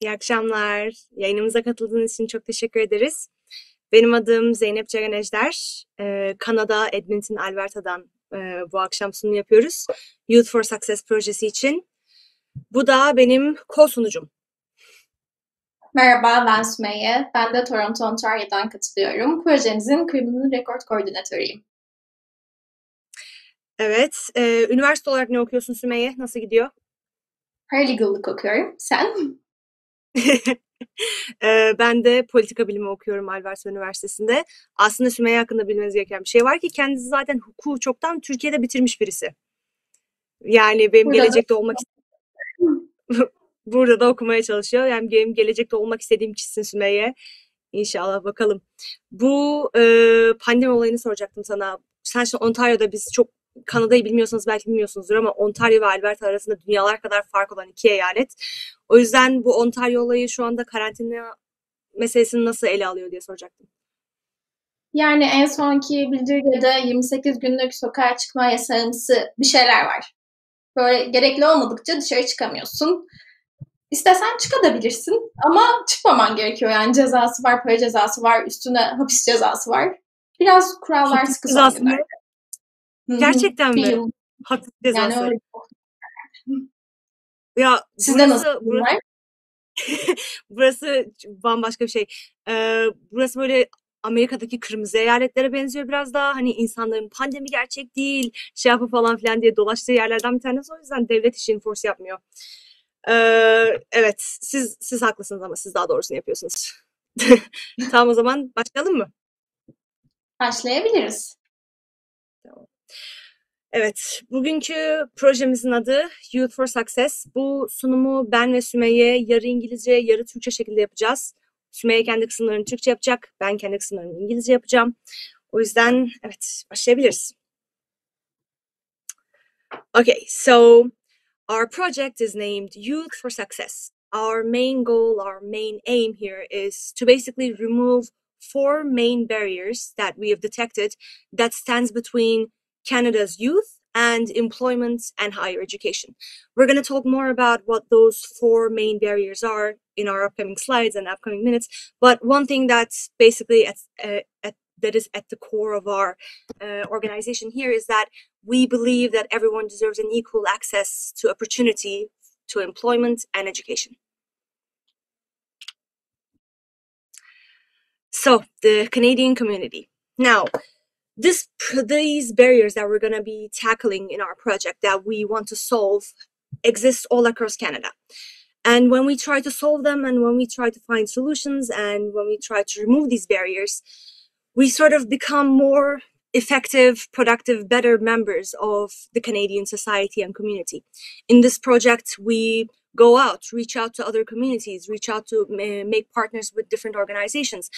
İyi akşamlar. Yayınımıza katıldığınız için çok teşekkür ederiz. Benim adım Zeynep Ceren Ejder. Kanada, Edmonton, Alberta'dan bu akşam sunum yapıyoruz. Youth for Success projesi için. Bu da benim co-sunucum. Merhaba, ben Sümeyye. Ben de Toronto, Ontario'dan katılıyorum. Projemizin Criminal Record Koordinatörüyüm. Evet. Üniversite olarak ne okuyorsun Sümeyye? Nasıl gidiyor? Paralegal'lık okuyorum. Sen? Ben de politika bilimi okuyorum Alberta Üniversitesi'nde. Aslında Sümeyye hakkında bilmeniz gereken bir şey var ki kendisi zaten hukuku çoktan Türkiye'de bitirmiş birisi. Yani benim Burada da gelecekte olmak burada da okumaya çalışıyor. Yani benim gelecekte olmak istediğim kişisin Sümeyye. İnşallah bakalım. Bu pandemi olayını soracaktım sana. Sen şimdi Ontario'da biz çok Kanada'yı bilmiyorsanız belki bilmiyorsunuzdur ama Ontario ve Alberta arasında dünyalar kadar fark olan iki eyalet. O yüzden bu Ontario olayı şu anda karantina meselesini nasıl ele alıyor diye soracaktım. Yani en sonki bildirgede 28 günlük sokağa çıkma yasağımsı bir şeyler var. Böyle gerekli olmadıkça dışarı çıkamıyorsun. İstesen çıkabilirsin ama çıkmaman gerekiyor. Yani cezası var, para cezası var, üstüne hapis cezası var. Biraz kurallar Hapis sıkı son cezası mı? günlerde. Gerçekten Bir mi? yıl. Hapis Yani cezası. öyle. Ya Sizde nasıl burası var? burası bambaşka bir şey. Burası böyle Amerika'daki kırmızı eyaletlere benziyor biraz daha. Hani insanların pandemi gerçek değil, şey yapı falan filan diye dolaştığı yerlerden bir tanesi. O yüzden devlet işi enforce yapmıyor. Evet, siz haklısınız ama siz daha doğrusunu yapıyorsunuz. Tamam o zaman başlayalım mı? Başlayabiliriz. Tamam. Evet, bugünkü projemizin adı Youth for Success. Bu sunumu ben ve Sümeyye yarı İngilizce, yarı Türkçe şekilde yapacağız. Sümeyye kendi kısımlarını Türkçe yapacak, ben kendi kısımlarını İngilizce yapacağım. O yüzden evet, başlayabiliriz. Okay, so our project is named Youth for Success. Our main goal, our main aim here is to basically remove 4 main barriers that we have detected that stands between Canada's youth and employment and higher education. We're going to talk more about what those 4 main barriers are in our upcoming slides and upcoming minutes. But one thing that's basically that is at the core of our organization here is that we believe that everyone deserves an equal access to opportunity, to employment and education. So, the Canadian community. Now, these barriers that we're going to be tackling in our project that we want to solve exist all across Canada. And when we try to solve them and when we try to find solutions and when we try to remove these barriers, we sort of become more effective, productive, better members of the Canadian society and community. In this project, we go out, reach out to other communities, reach out to make partners with different organizations.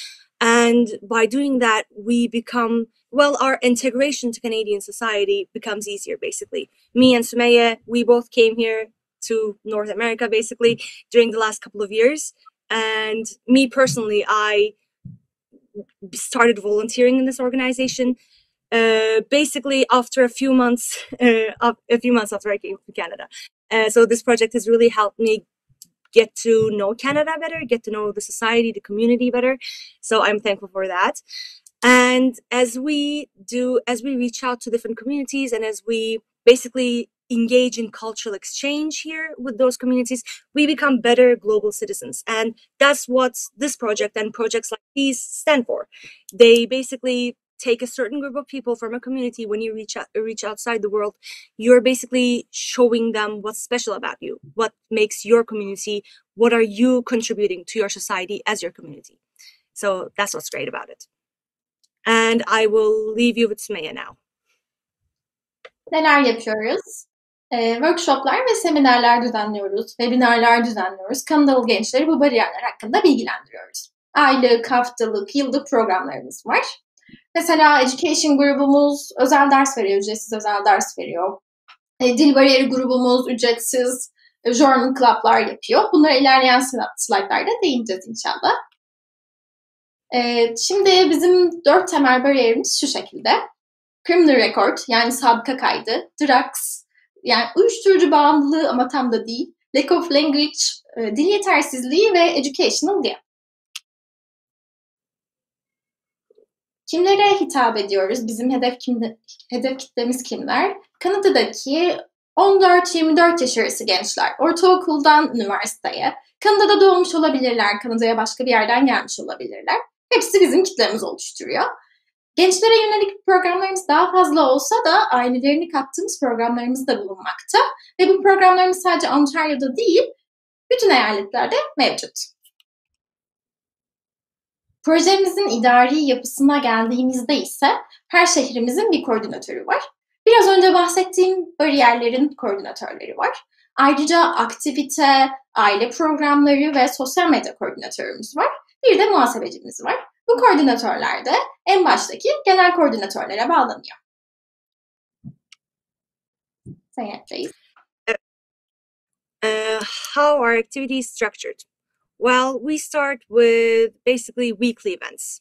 And by doing that, we become, well, our integration to Canadian society becomes easier, basically. Me and Sumaya, we both came here to North America, basically, during the last couple of years. And me personally, I started volunteering in this organization basically after a few months after I came to Canada. So this project has really helped me get to know Canada better, get to know the society, the community better. So I'm thankful for that. And as we reach out to different communities and as we basically engage in cultural exchange here with those communities, we become better global citizens. And that's what this project and projects like these stand for. They basically take a certain group of people from a community. When you reach outside the world, you're basically showing them what's special about you, what makes your community, what are you contributing to your society as your community. So that's what's great about it. And I will leave you with Sumaya now. Neler yapıyoruz? Workshoplar ve seminerler düzenliyoruz, webinarlar düzenliyoruz. Kanadalı gençleri bu bariyerler hakkında bilgilendiriyoruz. Aylık, haftalık, yıllık programlarımız var. Mesela Education grubumuz özel ders veriyor, ücretsiz özel ders veriyor. Dil bariyeri grubumuz ücretsiz journal club'lar yapıyor. Bunlara ilerleyen slaytlarda değineceğiz inşallah. Şimdi bizim 4 temel bariyerimiz şu şekilde. Criminal record yani sabıka kaydı, drugs yani uyuşturucu bağımlılığı ama tam da değil. lack of language, dil yetersizliği ve educational gap. Kimlere hitap ediyoruz? Bizim hedef kitlemiz kimler? Kanada'daki 14-24 yaş arası gençler, ortaokuldan üniversiteye, Kanada'da doğmuş olabilirler, Kanada'ya başka bir yerden gelmiş olabilirler. Hepsi bizim kitlemizi oluşturuyor. Gençlere yönelik programlarımız daha fazla olsa da ailelerini kattığımız programlarımız da bulunmakta. Ve bu programlarımız sadece Ontario'da değil, bütün eyaletlerde mevcut. Projemizin idari yapısına geldiğimizde ise her şehrimizin bir koordinatörü var. Biraz önce bahsettiğim bariyerlerin koordinatörleri var. Ayrıca aktivite, aile programları ve sosyal medya koordinatörümüz var. Bir de muhasebecimiz var. Bu koordinatörler de en baştaki genel koordinatörlere bağlanıyor. Sayın How are activities structured? Well, we start with basically weekly events.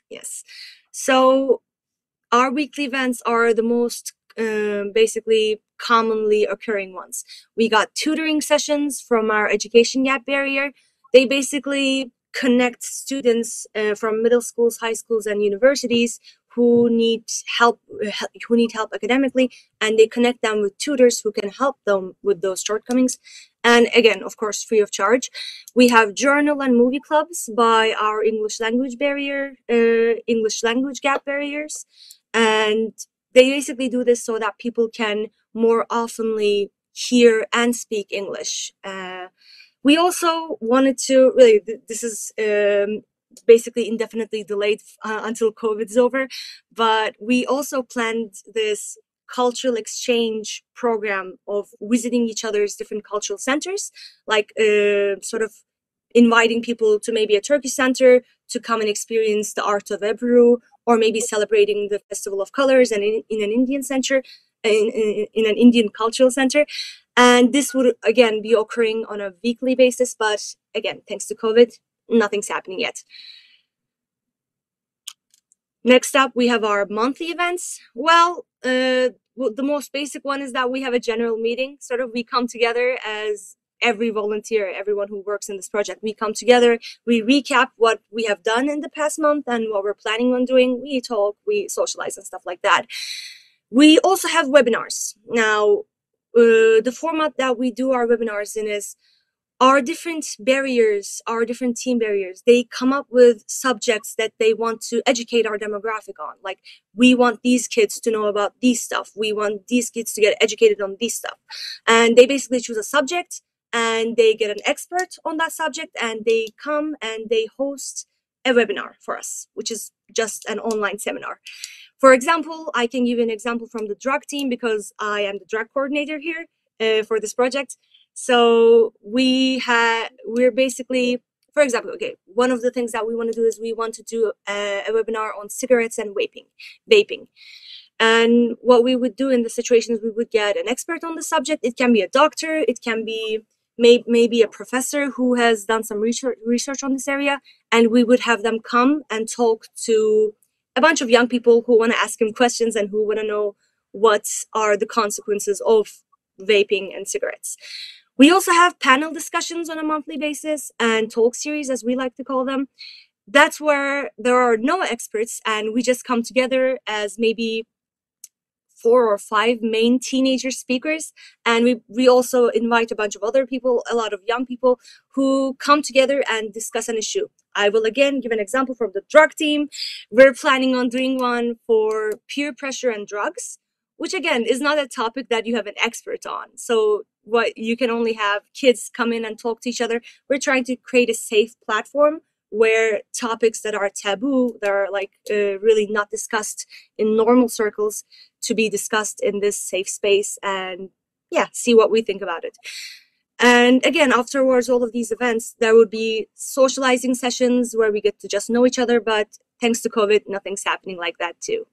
Yes. So our weekly events are the most basically commonly occurring ones. We got tutoring sessions from our education gap barrier. They basically connect students from middle schools, high schools, and universities who need help academically, and they connect them with tutors who can help them with those shortcomings. And again, of course, free of charge. We have journal and movie clubs by our English language gap barriers, and they basically do this so that people can more oftenly hear and speak English. We also wanted to really, this is basically indefinitely delayed until COVID's over, but we also planned this cultural exchange program of visiting each other's different cultural centers, like sort of inviting people to maybe a Turkish center to come and experience the art of Ebru, or maybe celebrating the Festival of Colors and in an Indian center, in an Indian cultural center. And this would again be occurring on a weekly basis, but again, thanks to COVID, nothing's happening yet. Next up, we have our monthly events. Well, the most basic one is that we have a general meeting. Sort of we come together as every volunteer, everyone who works in this project. We come together, we recap what we have done in the past month and what we're planning on doing. We talk, we socialize and stuff like that. We also have webinars. Now, the format that we do our webinars in is our different barriers, our different team barriers, they come up with subjects that they want to educate our demographic on. Like, we want these kids to know about these stuff. We want these kids to get educated on these stuff. And they basically choose a subject and they get an expert on that subject and they come and they host a webinar for us, which is just an online seminar. For example, I can give you an example from the drug team because I am the drug coordinator here for this project. So we're basically, for example, okay, one of the things that we want to do is we want to do a webinar on cigarettes and vaping. And what we would do in the situation is we would get an expert on the subject. It can be a doctor, it can be maybe a professor who has done some research on this area, and we would have them come and talk to a bunch of young people who want to ask him questions and who want to know what are the consequences of vaping and cigarettes. We also have panel discussions on a monthly basis and talk series, as we like to call them. That's where there are no experts and we just come together as maybe 4 or 5 main teenager speakers, and we also invite a bunch of other people, a lot of young people who come together and discuss an issue. I will again give an example from the drug team. We're planning on doing one for peer pressure and drugs, which again is not a topic that you have an expert on. So what you can only have kids come in and talk to each other. We're trying to create a safe platform where topics that are taboo, that are like really not discussed in normal circles, to be discussed in this safe space and yeah, see what we think about it. And again, afterwards, all of these events, there would be socializing sessions where we get to just know each other, but thanks to COVID, nothing's happening like that too.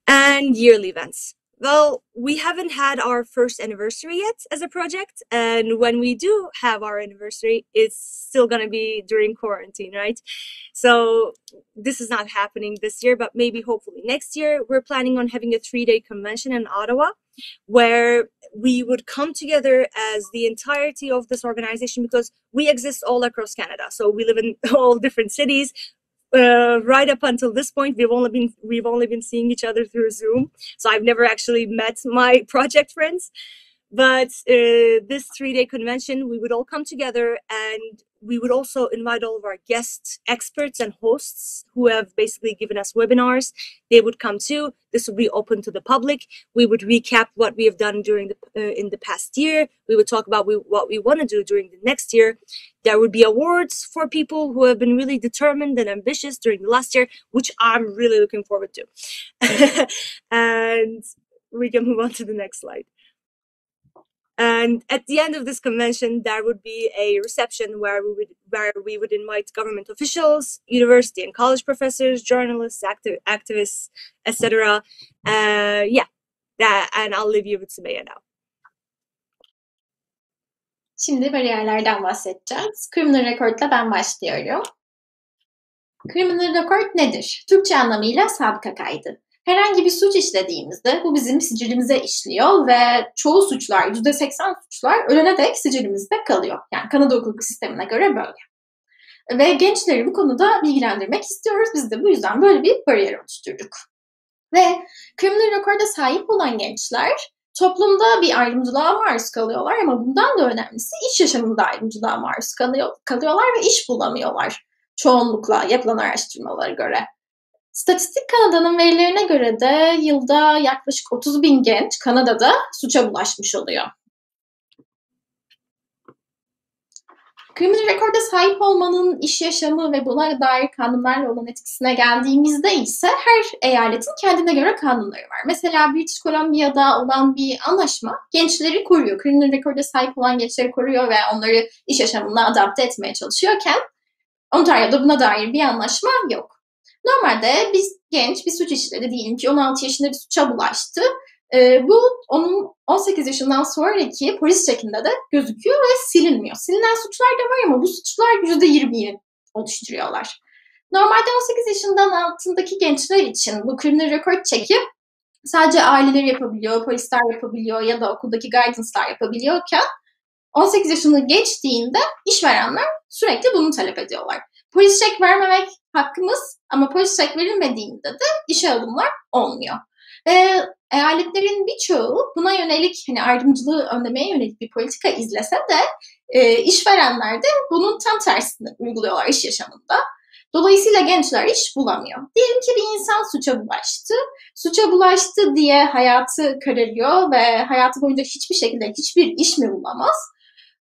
And yearly events. Well, we haven't had our first anniversary yet as a project, and when we do have our anniversary, it's still gonna be during quarantine, right? So this is not happening this year, but maybe hopefully next year. We're planning on having a 3-day convention in Ottawa where we would come together as the entirety of this organization, because we exist all across Canada. So we live in all different cities. Right up until this point, we've only been seeing each other through Zoom, so I've never actually met my project friends. But this 3-day convention, we would all come together, and we would also invite all of our guest experts and hosts who have basically given us webinars. They would come too. This would be open to the public. We would recap what we have done during in the past year. We would talk about what we want to do during the next year. There would be awards for people who have been really determined and ambitious during the last year, which I'm really looking forward to. And we can move on to the next slide. And at the end of this convention, there would be a reception where we would invite government officials, university and college professors, journalists, activists, etc. And I'll leave you with Sümeyye now. Şimdi bariyerlerden bahsedeceğiz. Criminal Record'la ben başlıyorum. Criminal Record nedir? Türkçe anlamıyla sabıka kaydı. Herhangi bir suç işlediğimizde bu bizim sicilimize işliyor ve çoğu suçlar, %80 suçlar ölene dek sicilimizde kalıyor. Yani Kanada hukuku sistemine göre böyle. Ve gençleri bu konuda bilgilendirmek istiyoruz. Biz de bu yüzden böyle bir bariyer oluşturduk. Ve Criminal Record'a sahip olan gençler toplumda bir ayrımcılığa maruz kalıyorlar, ama bundan da önemlisi iş yaşamında ayrımcılığa maruz kalıyorlar ve iş bulamıyorlar çoğunlukla yapılan araştırmalara göre. Statistik Kanada'nın verilerine göre de yılda yaklaşık 30.000 genç Kanada'da suça bulaşmış oluyor. Criminal Record'a sahip olmanın iş yaşamı ve buna dair kanunlarla olan etkisine geldiğimizde ise her eyaletin kendine göre kanunları var. Mesela British Columbia'da olan bir anlaşma gençleri koruyor. Criminal Record'a sahip olan gençleri koruyor ve onları iş yaşamına adapte etmeye çalışıyorken Ontario'da buna dair bir anlaşma yok. Normalde genç bir suç işledi, diyelim ki 16 yaşında bir suça bulaştı. Bu onun 18 yaşından sonraki polis çekinde de gözüküyor ve silinmiyor. Silinen suçlar da var ama bu suçlar %20'yi oluşturuyorlar. Normalde 18 yaşından altındaki gençler için bu criminal record çeki sadece aileleri yapabiliyor, polisler yapabiliyor ya da okuldaki guidance'lar yapabiliyorken 18 yaşını geçtiğinde işverenler sürekli bunu talep ediyorlar. Polis çek vermemek hakkımız, ama polis çek verilmediğinde de işe alımlar olmuyor. Eyaletlerin birçoğu buna yönelik, hani ayrımcılığı önlemeye yönelik bir politika izlese de işverenler de bunun tam tersini uyguluyorlar iş yaşamında. Dolayısıyla gençler iş bulamıyor. Diyelim ki bir insan suça bulaştı. Suça bulaştı diye hayatı kararıyor ve hayatı boyunca hiçbir şekilde hiçbir iş mi bulamaz?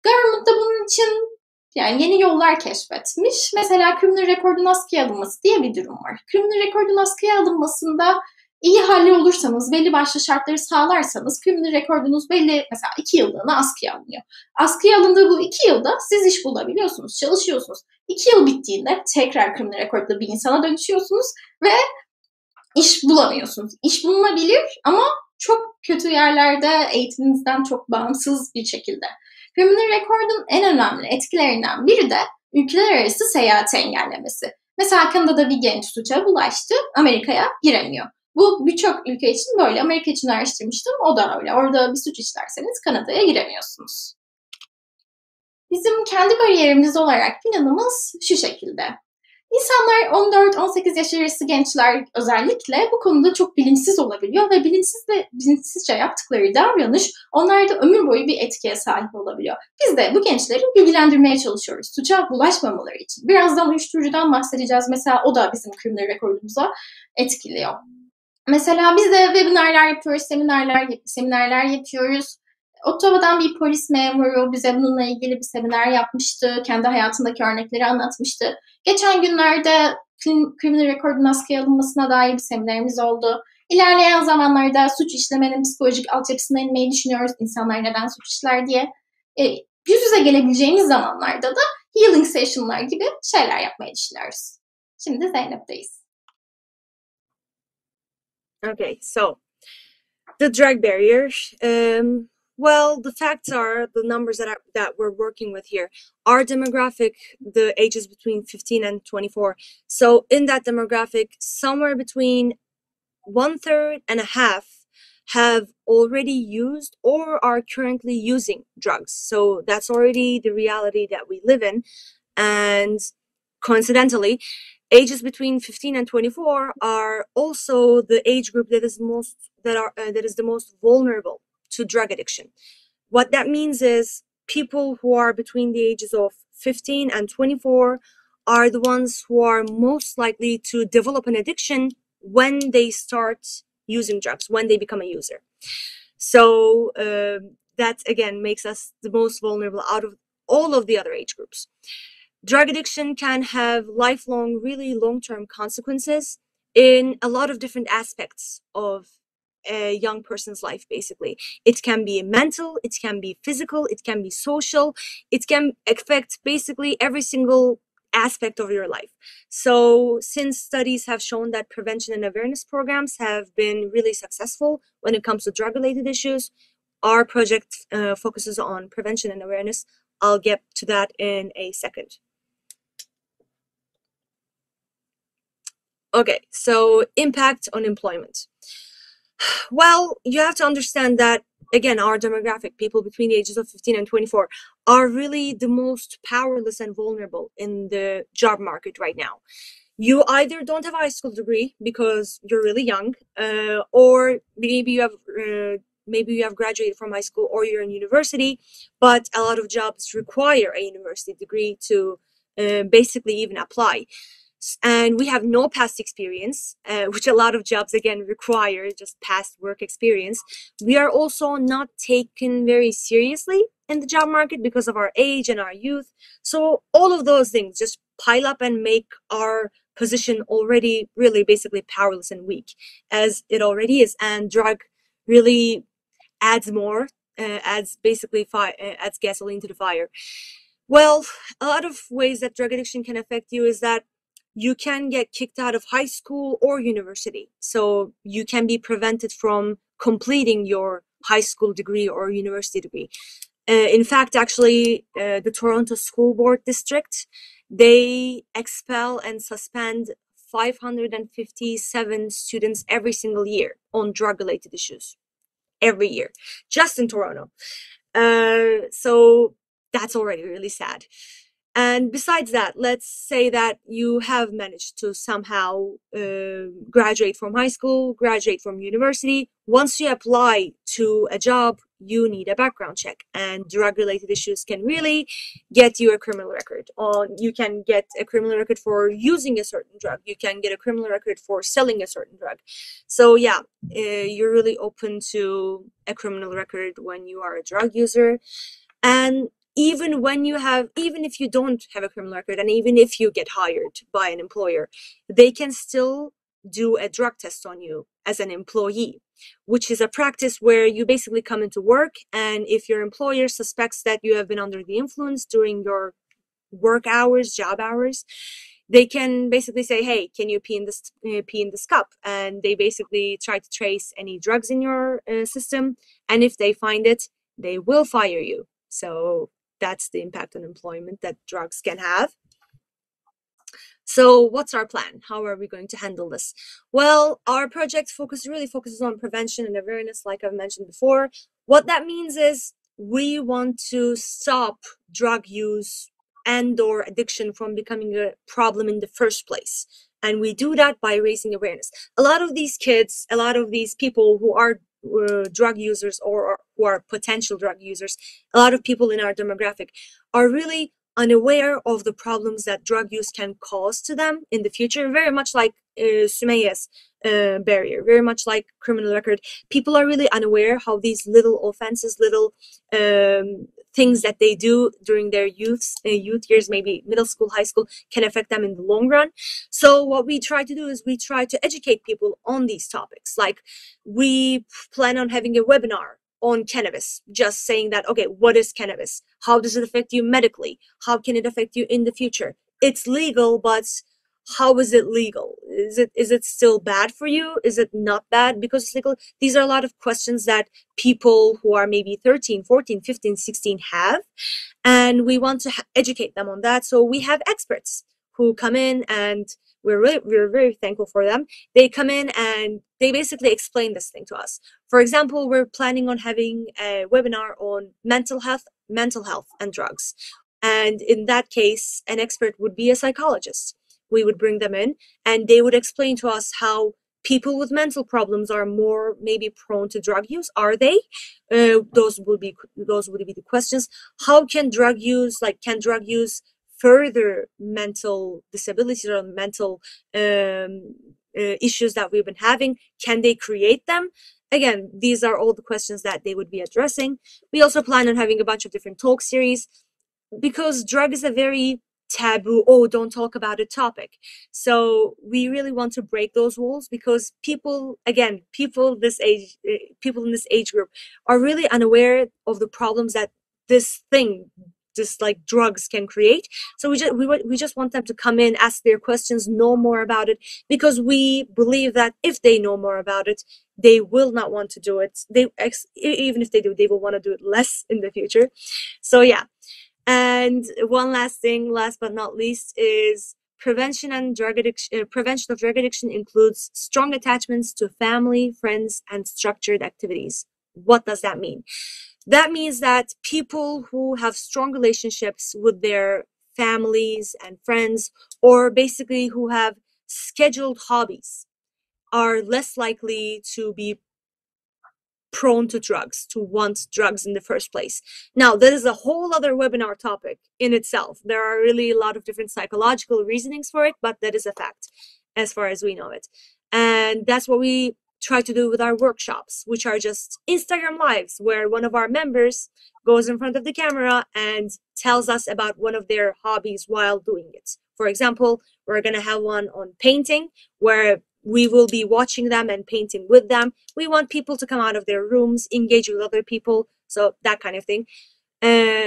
Government da bunun için yani yeni yollar keşfetmiş. Mesela Criminal Record'un askıya alınması diye bir durum var. Criminal Record'un askıya alınmasında iyi halli olursanız, belli başlı şartları sağlarsanız Criminal Record'unuz belli, mesela 2 yıllığına askıya alınıyor. Askıya alındığı bu 2 yılda siz iş bulabiliyorsunuz, çalışıyorsunuz. 2 yıl bittiğinde tekrar Criminal Record'da bir insana dönüşüyorsunuz ve iş bulamıyorsunuz. İş bulunabilir ama çok kötü yerlerde, eğitiminizden çok bağımsız bir şekilde. Criminal Record'un en önemli etkilerinden biri de ülkeler arası seyahati engellemesi. Mesela Kanada'da bir genç suça bulaştı, Amerika'ya giremiyor. Bu birçok ülke için böyle. Amerika için araştırmıştım, o da öyle. Orada bir suç işlerseniz Kanada'ya giremiyorsunuz. Bizim kendi bariyerimiz olarak planımız şu şekilde. İnsanlar 14-18 yaş arası gençler özellikle bu konuda çok bilinçsiz olabiliyor ve bilinçsizce yaptıkları davranış onlarda ömür boyu bir etkiye sahip olabiliyor. Biz de bu gençleri bilgilendirmeye çalışıyoruz suça bulaşmamaları için. Birazdan uyuşturucudan bahsedeceğiz. Mesela o da bizim criminal record'umuza etkiliyor. Mesela biz de webinarlar yapıyoruz, seminerler yapıyoruz. Ottawa'dan bir polis memuru bize bununla ilgili bir seminer yapmıştı. Kendi hayatındaki örnekleri anlatmıştı. Geçen günlerde Criminal Record'un askıya alınmasına dair bir seminerimiz oldu. İlerleyen zamanlarda suç işlemenin psikolojik altyapısına inmeyi düşünüyoruz. İnsanlar neden suç işler diye. Yüz yüze gelebileceğimiz zamanlarda da healing session'lar gibi şeyler yapmayı düşünüyoruz. Şimdi Zeynep'teyiz. Okay, so The drug barrier. Well, the facts are the numbers that we're working with here. Our demographic, the ages between 15 and 24. So in that demographic, somewhere between 1/3 and a half have already used or are currently using drugs. So that's already the reality that we live in. And coincidentally, ages between 15 and 24 are also the age group that is the most vulnerable to drug addiction. What that means is people who are between the ages of 15 and 24 are the ones who are most likely to develop an addiction when they start using drugs, when they become a user. So that again makes us the most vulnerable out of all of the other age groups. Drug addiction can have lifelong, really long-term consequences in a lot of different aspects of a young person's life, basically. It can be mental, it can be physical, it can be social, it can affect basically every single aspect of your life. So since studies have shown that prevention and awareness programs have been really successful when it comes to drug-related issues, our project focuses on prevention and awareness. I'll get to that in a second. Okay, so impact on employment. Well, you have to understand that, again, our demographic, people between the ages of 15 and 24, are really the most powerless and vulnerable in the job market right now. You either don't have a high school degree because you're really young, or maybe you have graduated from high school or you're in university, but a lot of jobs require a university degree to basically even apply. And we have no past experience, which a lot of jobs again require just past work experience. We are also not taken very seriously in the job market because of our age and our youth. So all of those things just pile up and make our position already really basically powerless and weak, as it already is. And drug really adds more, adds gasoline to the fire. Well, a lot of ways that drug addiction can affect you is that you can get kicked out of high school or university. So you can be prevented from completing your high school degree or university degree. In fact, actually, the Toronto School Board District, they expel and suspend 557 students every single year on drug-related issues. Every year, just in Toronto. So that's already really sad. And besides that, let's say that you have managed to somehow graduate from high school, graduate from university. Once you apply to a job, you need a background check, and drug-related issues can really get you a criminal record. You can get a criminal record for using a certain drug. You can get a criminal record for selling a certain drug. So yeah, you're really open to a criminal record when you are a drug user. And even if you don't have a criminal record, and even if you get hired by an employer, they can still do a drug test on you as an employee, which is a practice where you basically come into work, and if your employer suspects that you have been under the influence during your work hours, job hours, they can basically say, hey, can you pee in this cup? And they basically try to trace any drugs in your system, and if they find it, they will fire you. So that's the impact on employment that drugs can have. So what's our plan? How are we going to handle this? Well, our project really focuses on prevention and awareness, like I've mentioned before. What that means is we want to stop drug use and/or addiction from becoming a problem in the first place. And we do that by raising awareness. A lot of these kids, a lot of these people who are drug users or who are potential drug users, a lot of people in our demographic are really unaware of the problems that drug use can cause to them in the future, very much like Sümeyye's barrier, very much like criminal record. People are really unaware how these little offenses, little things that they do during their youth years, maybe middle school, high school, can affect them in the long run. So what we try to do is we try to educate people on these topics. Like we plan on having a webinar on cannabis, just saying that, okay, what is cannabis? How does it affect you medically? How can it affect you in the future? It's legal, but how is it legal? Is it still bad for you? Is it not bad because it's legal? These are a lot of questions that people who are maybe 13, 14, 15, 16 have, and we want to educate them on that. So we have experts who come in, and we're very thankful for them. They come in and they basically explain this thing to us. For example, we're planning on having a webinar on mental health and drugs. And in that case, an expert would be a psychologist. We would bring them in and they would explain to us how people with mental problems are more maybe prone to drug use. Are they? Those would be the questions. How can drug use further mental disabilities or mental issues that we've been having? Can they create them? Again, these are all the questions that they would be addressing. We also plan on having a bunch of different talk series because drug is a very taboo, don't talk about it topic. So we really want to break those walls because people in this age group are really unaware of the problems that this thing, just like drugs, can create. So we just want them to come in, ask their questions, know more about it, because we believe that if they know more about it, they will not want to do it. Even if they do, they will want to do it less in the future. So yeah. And one last thing, last but not least, is prevention of drug addiction includes strong attachments to family, friends, and structured activities. What does that mean? That means that people who have strong relationships with their families and friends, or basically who have scheduled hobbies, are less likely to be prone to drugs, to want drugs in the first place. Now, that is a whole other webinar topic in itself. There are really a lot of different psychological reasonings for it, but that is a fact as far as we know it. And that's what we try to do with our workshops, which are just Instagram lives, where one of our members goes in front of the camera and tells us about one of their hobbies while doing it. For example, we're going to have one on painting, where we will be watching them and painting with them. We want people to come out of their rooms, engage with other people, so that kind of thing.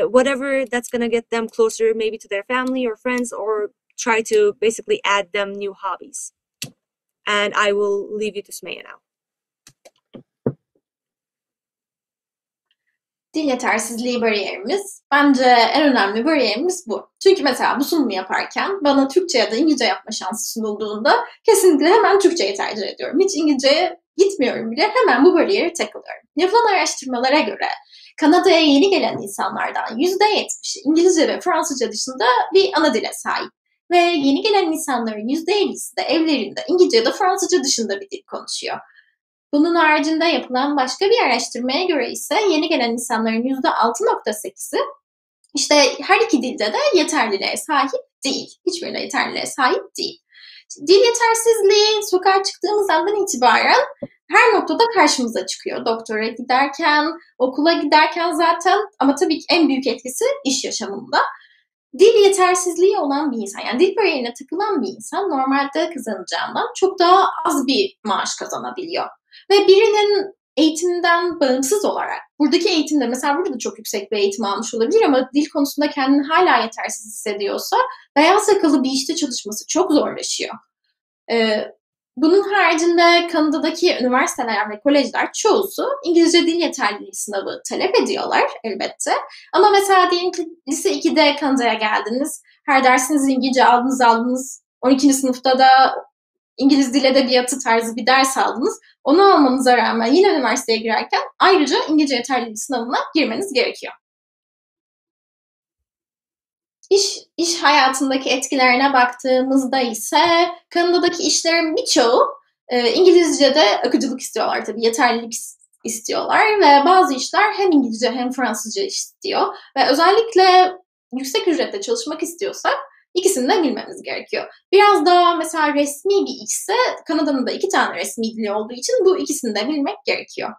Whatever that's going to get them closer maybe to their family or friends, or try to basically add them new hobbies. And I will leave you to Sümeyye now. Dil yetersizliği bariyerimiz. Bence en önemli bariyerimiz bu. Çünkü mesela bu sunumu yaparken bana Türkçe ya da İngilizce yapma şansı sunulduğunda kesinlikle hemen Türkçeyi tercih ediyorum. Hiç İngilizceye gitmiyorum bile. Hemen bu bariyeri takılıyorum. Yapılan araştırmalara göre Kanada'ya yeni gelen insanlardan %70'i İngilizce ve Fransızca dışında bir ana dile sahip. Ve yeni gelen insanların %50'si de evlerinde İngilizce ya da Fransızca dışında bir dil konuşuyor. Bunun haricinde yapılan başka bir araştırmaya göre ise yeni gelen insanların %6.8'i işte her iki dilde de yeterliliğe sahip değil. Hiçbirine yeterliliğe sahip değil. Dil yetersizliği sokağa çıktığımız andan itibaren her noktada karşımıza çıkıyor. Doktora giderken, okula giderken zaten, ama tabii ki en büyük etkisi iş yaşamında. Dil yetersizliği olan bir insan, yani dil bariyerine takılan bir insan normalde kazanacağından çok daha az bir maaş kazanabiliyor. Ve birinin eğitimden bağımsız olarak, buradaki eğitimde mesela burada da çok yüksek bir eğitim almış olabilir ama dil konusunda kendini hala yetersiz hissediyorsa beyaz yakalı bir işte çalışması çok zorlaşıyor. Bunun haricinde Kanada'daki üniversiteler ve kolejler çoğusu İngilizce dil yeterliliği sınavı talep ediyorlar elbette. Ama mesela diyelim ki lise 2'de Kanada'ya geldiniz, her dersinizi İngilizce aldınız, 12. sınıfta da İngiliz dil edebiyatı tarzı bir ders aldınız. Onu almanıza rağmen yine üniversiteye girerken ayrıca İngilizce yeterliliği sınavına girmeniz gerekiyor. İş hayatındaki etkilerine baktığımızda ise Kanada'daki işlerin birçoğu İngilizce'de akıcılık istiyorlar, tabii yeterlilik istiyorlar ve bazı işler hem İngilizce hem Fransızca istiyor ve özellikle yüksek ücretle çalışmak istiyorsak İkisini de bilmemiz gerekiyor. Biraz daha mesela resmi bir işse Kanada'nın da 2 tane resmi dili olduğu için bu ikisini de bilmek gerekiyor.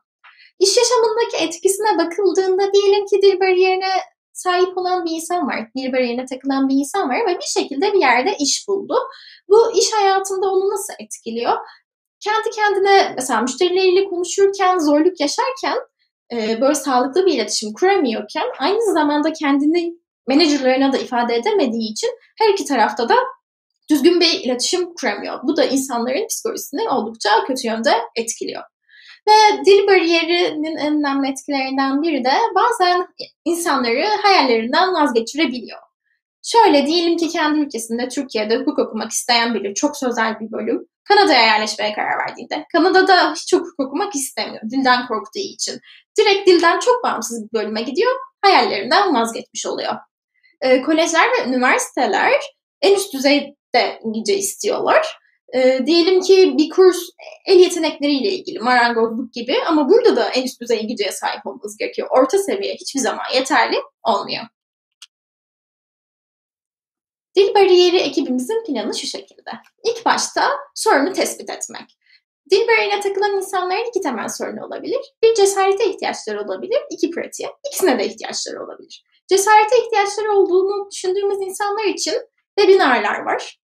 İş yaşamındaki etkisine bakıldığında diyelim ki dil bariyerine sahip olan bir insan var, dil bariyerine takılan bir insan var ve bir şekilde bir yerde iş buldu. Bu iş hayatında onu nasıl etkiliyor? Kendi kendine mesela müşterileriyle konuşurken, zorluk yaşarken, böyle sağlıklı bir iletişim kuramıyorken aynı zamanda kendini menajerlerine de ifade edemediği için her iki tarafta da düzgün bir iletişim kuramıyor. Bu da insanların psikolojisini oldukça kötü yönde etkiliyor. Ve dil bariyerinin en önemli etkilerinden biri de bazen insanları hayallerinden vazgeçirebiliyor. Şöyle diyelim ki kendi ülkesinde Türkiye'de hukuk okumak isteyen biri, çok sözel bir bölüm, Kanada'ya yerleşmeye karar verdiğinde, Kanada'da hiç hukuk okumak istemiyor dilden korktuğu için. Direkt dilden çok bağımsız bir bölüme gidiyor, hayallerinden vazgeçmiş oluyor. Kolejler ve üniversiteler en üst düzeyde İngilizce istiyorlar. Diyelim ki bir kurs el yetenekleriyle ilgili, marangozluk gibi, ama burada da en üst düzey İngilizceye sahip olmanız gerekiyor. Orta seviye hiçbir zaman yeterli olmuyor. Dil bariyeri ekibimizin planı şu şekilde. İlk başta sorunu tespit etmek. Dil bariyerine takılan insanların iki temel sorunu olabilir. Bir, cesarete ihtiyaçları olabilir. İki, pratiğe. İkisine de ihtiyaçları olabilir. Cesarete ihtiyaçları olduğunu düşündüğümüz insanlar için webinarlar var.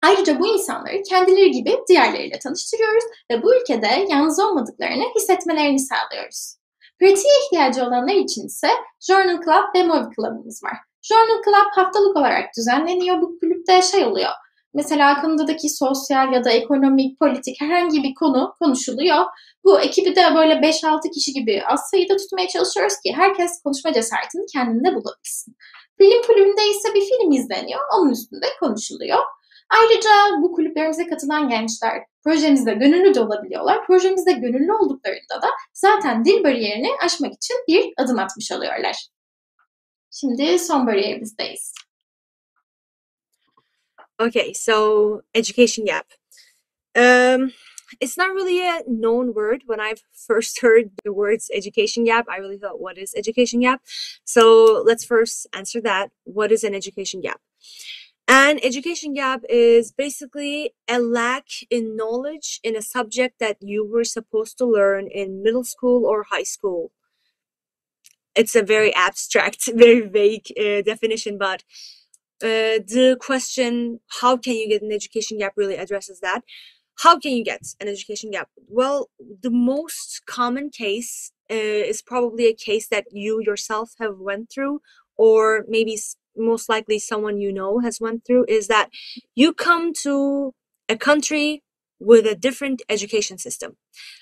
Ayrıca bu insanları kendileri gibi diğerleriyle tanıştırıyoruz ve bu ülkede yalnız olmadıklarını hissetmelerini sağlıyoruz. Pratiğe ihtiyacı olanlar için ise Journal Club ve Movie Club'ımız var. Journal Club haftalık olarak düzenleniyor. Bu kulüpte oluyor. Mesela Kanada'daki sosyal ya da ekonomik, politik herhangi bir konu konuşuluyor. Bu ekibi de böyle 5-6 kişi gibi az sayıda tutmaya çalışıyoruz ki herkes konuşma cesaretini kendinde bulabilsin. Film kulübünde ise bir film izleniyor, onun üstünde konuşuluyor. Ayrıca bu kulüplerimize katılan gençler projemizde gönüllü de olabiliyorlar. Projemizde gönüllü olduklarında da zaten dil bariyerini aşmak için bir adım atmış oluyorlar. Şimdi son bariyerimizdeyiz. Okay, so education gap. It's not really a known word. When I've first heard the words education gap, I really thought, what is education gap? So let's first answer that. What is an education gap? An education gap is basically a lack in knowledge in a subject that you were supposed to learn in middle school or high school. It's a very abstract, very vague definition, but the question, how can you get an education gap, really addresses that. How can you get an education gap? Well, the most common case is probably a case that you yourself have went through, or maybe most likely someone you know has went through, is that you come to a country with a different education system.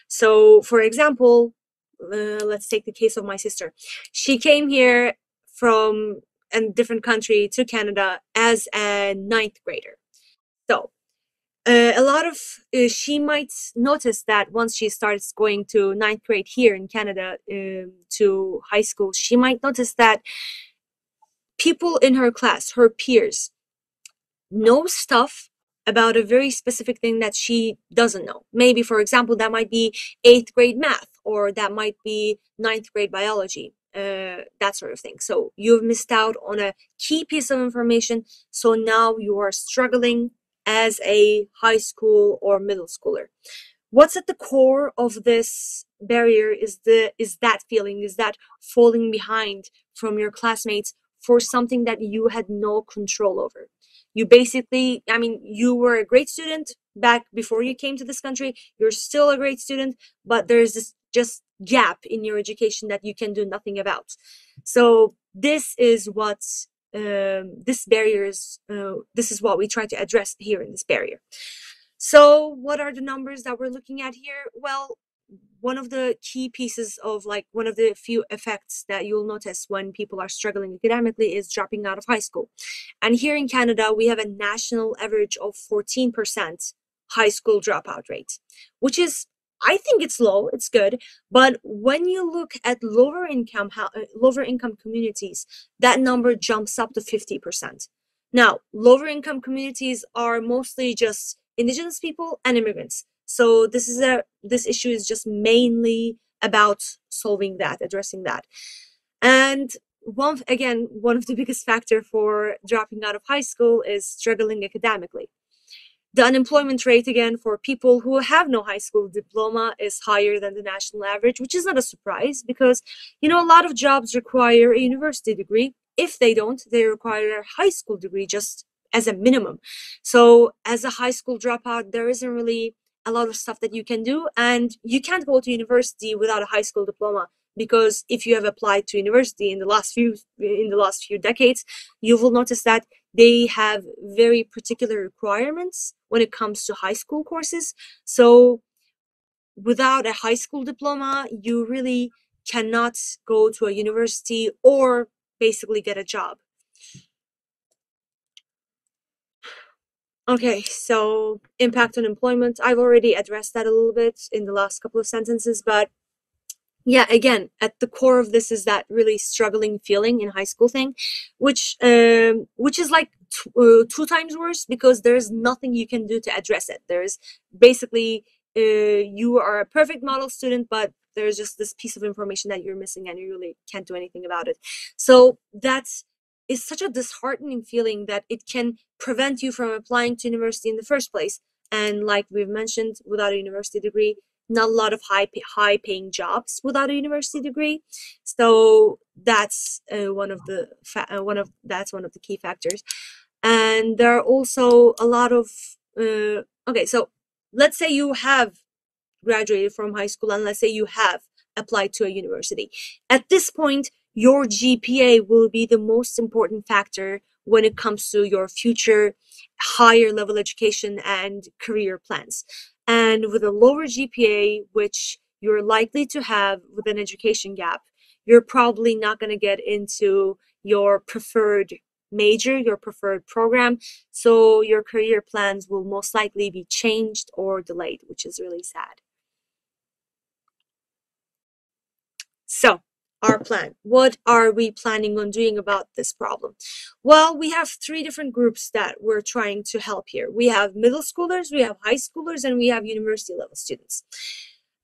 So, for example, let's take the case of my sister. She came here from a different country to Canada as a 9th grader. So a lot of she might notice that once she starts going to 9th grade here in Canada to high school, she might notice that people in her class, her peers, know stuff about a very specific thing that she doesn't know. Maybe, for example, that might be 8th grade math, or that might be 9th grade biology. That sort of thing. So you've missed out on a key piece of information. So now you are struggling as a high school or middle schooler. What's at the core of this barrier is that feeling, is that falling behind from your classmates for something that you had no control over. You basically, I mean, you were a great student back before you came to this country. You're still a great student, but there's this just gap in your education that you can do nothing about. So this is what this barrier is. This is what we try to address here in this barrier. So what are the numbers that we're looking at here? Well, one of the key pieces of, like, one of the few effects that you'll notice when people are struggling academically is dropping out of high school. And here in Canada, we have a national average of 14% high school dropout rate, which is, I think it's low, it's good. But when you look at lower income communities, that number jumps up to 50%. Now, lower income communities are mostly just Indigenous people and immigrants. So this issue is just mainly about solving that, addressing that. And one of the biggest factor for dropping out of high school is struggling academically. The unemployment rate, again, for people who have no high school diploma is higher than the national average, which is not a surprise because, a lot of jobs require a university degree. If they don't, they require a high school degree just as a minimum. So as a high school dropout, there isn't really a lot of stuff that you can do, and you can't go to university without a high school diploma, because if you have applied to university in the last few decades, you will notice that they have very particular requirements when it comes to high school courses. So without a high school diploma, you really cannot go to a university or basically get a job. Okay, so impact on employment. I've already addressed that a little bit in the last couple of sentences, but yeah, again, at the core of this is that really struggling feeling in high school thing, which is like two times worse because there's nothing you can do to address it. There's basically you are a perfect model student, but there's just this piece of information that you're missing and you really can't do anything about it. So that's is such a disheartening feeling that it can prevent you from applying to university in the first place. And like we've mentioned, without a university degree, not a lot of high paying jobs without a university degree. So that's one of the key factors. And there are also a lot of okay, so let's say you have graduated from high school and let's say you have applied to a university. At this point, your GPA will be the most important factor when it comes to your future higher level education and career plans. And with a lower GPA, which you're likely to have with an education gap, you're probably not going to get into your preferred major, your preferred program. So your career plans will most likely be changed or delayed, which is really sad. So our plan. What are we planning on doing about this problem? Well, we have three different groups that we're trying to help here. We have middle schoolers, we have high schoolers, and we have university level students.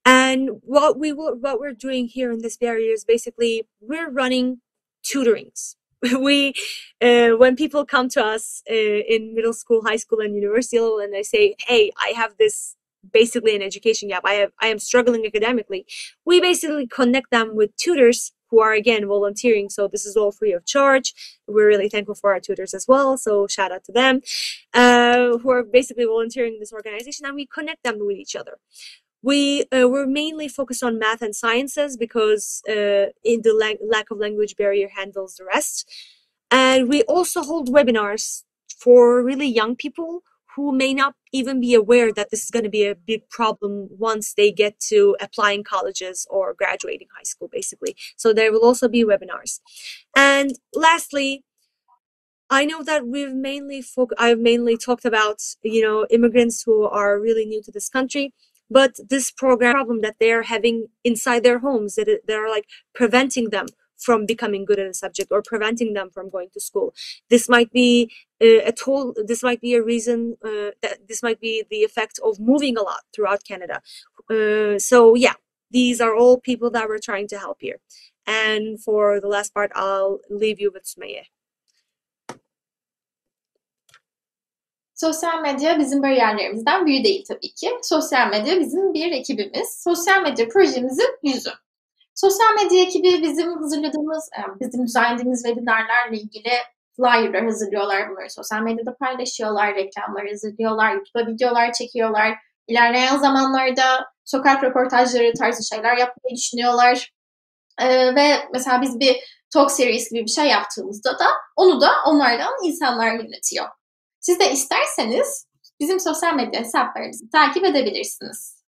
And what we're doing here in this area is basically we're running tutorings. When people come to us in middle school, high school, and university level, and they say, "Hey, I have this." Basically an education gap. I am struggling academically. We basically connect them with tutors who are again volunteering. So this is all free of charge. We're really thankful for our tutors as well. So shout out to them who are basically volunteering in this organization, and we connect them with each other. We're mainly focused on math and sciences because in the lack of language barrier handles the rest. And we also hold webinars for really young people who may not even be aware that this is going to be a big problem once they get to applying colleges or graduating high school, basically. So there will also be webinars. And lastly, I know that I've mainly talked about, immigrants who are really new to this country, but this problem that they're having inside their homes, that they're like preventing them from becoming good at a subject or preventing them from going to school. This might be this might be a reason that this might be the effect of moving a lot throughout Canada. So yeah, these are all people that we're trying to help here. And for the last part, I'll leave you with Sümeyye. Sosyal medya bizim bariyerlerimizden biri değil tabii ki. Sosyal medya bizim bir ekibimiz. Sosyal medya projemizin yüzü. Sosyal medya ekibi bizim düzenlediğimiz webinarlarla ilgili flyer'lar hazırlıyorlar. Bunları sosyal medyada paylaşıyorlar, reklamlar hazırlıyorlar, YouTube'a videolar çekiyorlar. İlerleyen zamanlarda sokak röportajları tarzı şeyler yapmayı düşünüyorlar. Ve mesela biz bir talk series gibi bir şey yaptığımızda da onu da onlardan insanlar yönetiyor. Siz de isterseniz bizim sosyal medya hesaplarımızı takip edebilirsiniz.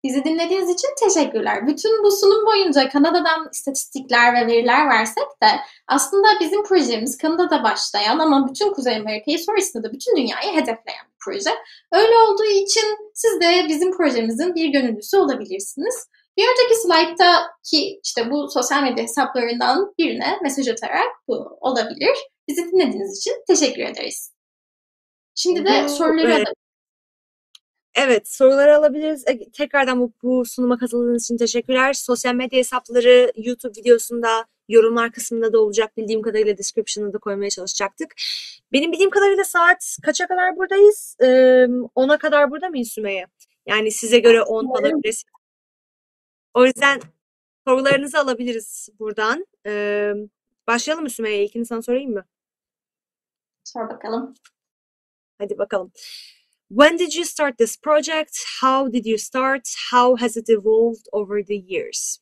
Bizi dinlediğiniz için teşekkürler. Bütün bu sunum boyunca Kanada'dan istatistikler ve veriler versek de aslında bizim projemiz Kanada'da başlayan ama bütün Kuzey Amerika'yı sonrasında da bütün dünyayı hedefleyen bir proje. Öyle olduğu için siz de bizim projemizin bir gönüllüsü olabilirsiniz. Bir önceki slayttaki bu sosyal medya hesaplarından birine mesaj atarak bu olabilir. Bizi dinlediğiniz için teşekkür ederiz. Şimdi de soruları alabiliriz. Evet, soruları alabiliriz. Tekrardan bu sunuma katıldığınız için teşekkürler. Sosyal medya hesapları YouTube videosunda, yorumlar kısmında da olacak. Bildiğim kadarıyla description'da da koymaya çalışacaktık. Benim bildiğim kadarıyla saat kaça kadar buradayız? 10'a kadar burada mıyız Sümeyye? Yani size göre 10 alabiliriz. O yüzden sorularınızı alabiliriz buradan. Başlayalım mı Sümeyye? İlkini sana sorayım mı? Sor bakalım. Hadi bakalım. When did you start this project? How did you start? How has it evolved over the years?